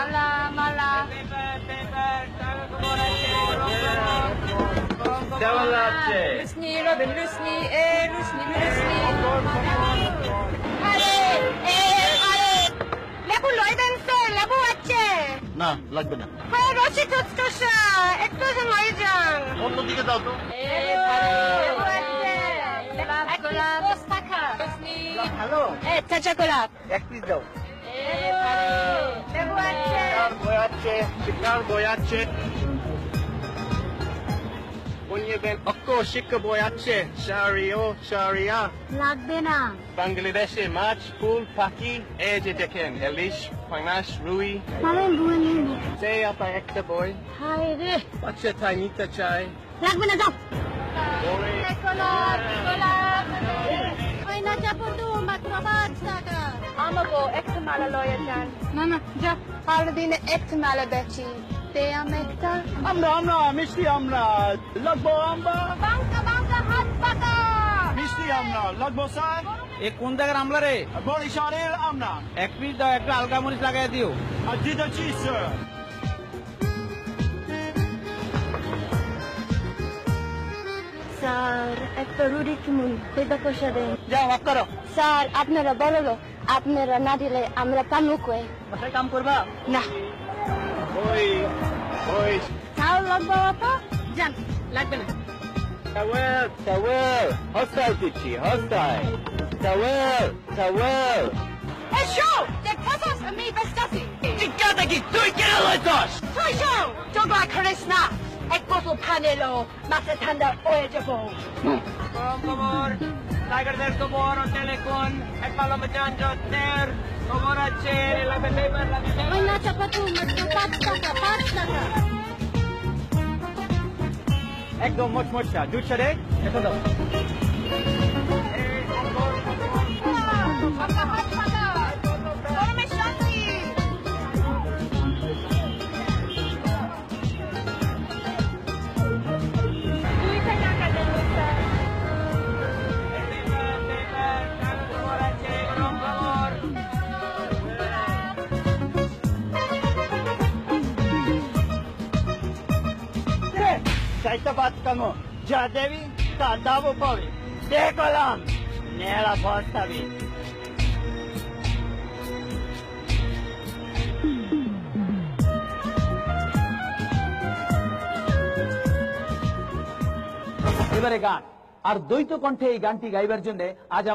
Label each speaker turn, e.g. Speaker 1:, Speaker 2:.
Speaker 1: মালা মালা
Speaker 2: কেমন লাগছে?
Speaker 1: রুশনি রবিন রুশনি এ রুশনি রুশনি আরে এ আরে লেবু লই দেন স্যার লেবু আছে
Speaker 2: না লাগবে না,
Speaker 1: হ্যাঁ রসি টুসটুসা একটু লই যান
Speaker 2: অন্যদিকে দাও তো।
Speaker 1: লেবু আছে গোলাপ 10 টাকা রুশনি
Speaker 2: হ্যালো,
Speaker 1: এ চাচা গোলাপ
Speaker 2: এক পিস দাও।
Speaker 1: লেবু আছে
Speaker 2: শিকার বই আছে, শিকার বই আছে। অক্কো শিক্ষা বই আছে, শারিও শারিয়া।
Speaker 1: লাগবে না
Speaker 2: বাংলাদেশে মাছ, ফুল, পাখি, এই যে দেখেন ইলিশ, পাঙাশ, রুই।
Speaker 1: মানে রুই নেব
Speaker 2: সেই আপনার একটা বই
Speaker 1: হায় রে
Speaker 2: বাচ্চা তাই নিতে চাই।
Speaker 1: লাগবে না যাও
Speaker 2: বই
Speaker 1: গোলাপ গোলাপ ওই না যাবো তো মাত্র 5 টাকা আমাকে একটা মালা লয়ে যান না না যা আর দিনে একটা মালা বেচি তে আমি একটা
Speaker 2: আমরা মিষ্টি আমরা লাগবো, আমরা
Speaker 1: বাঙ্কা বাঙ্কা হাত পাকা
Speaker 2: মিষ্টি আমরা লাগবো স্যার।
Speaker 3: এ কোন জায়গার আমলা রে?
Speaker 2: বরিশালের আমরা
Speaker 3: এক পিস দাও, একটা আলগা মরিচ লাগাই দিও।
Speaker 2: আর দিতে চি স্যার।
Speaker 1: স্যার একটা রুটি কিনুন কইটা পয়সা দেন
Speaker 3: যাও ভাগ করো।
Speaker 1: স্যার আপনারা বড় লোক আপনারা না দিলে আমরা পানু কই
Speaker 3: বাসায় কাম করবা?
Speaker 1: না
Speaker 2: বই বই
Speaker 1: চাউল লাগবে তো যান লাগবে না
Speaker 2: Tawel, hostile দিচ্ছি, hostile. Tawel.
Speaker 1: এসো দেখছস আমি বেস্তাছি
Speaker 3: জিজ্ঞাসা কি তুই কেন লইছস?
Speaker 1: তুই যাও যোগা করিস না এক বোতল পানি এলো মাথা ঠান্ডা হয়ে যাবো
Speaker 3: গরম খবর, টাইগারদের খবর, হোটেল এখন এক পালমে যান জোটের খবর আছে, লাগবে পেপার লাগবে।
Speaker 1: ওই না চাপাতু মাত্র 5 টাকা 5 টাকা
Speaker 3: একদম মচমচা দুধ সারে এত দাও।
Speaker 2: চাইতে পাত কামো যা দেবি তা দাবো পাবে। দেখলাম নেড়া ভরসাবি।
Speaker 3: এবারে গান আর দ্বৈত কণ্ঠে এই গানটি গাইবার জন্য আজ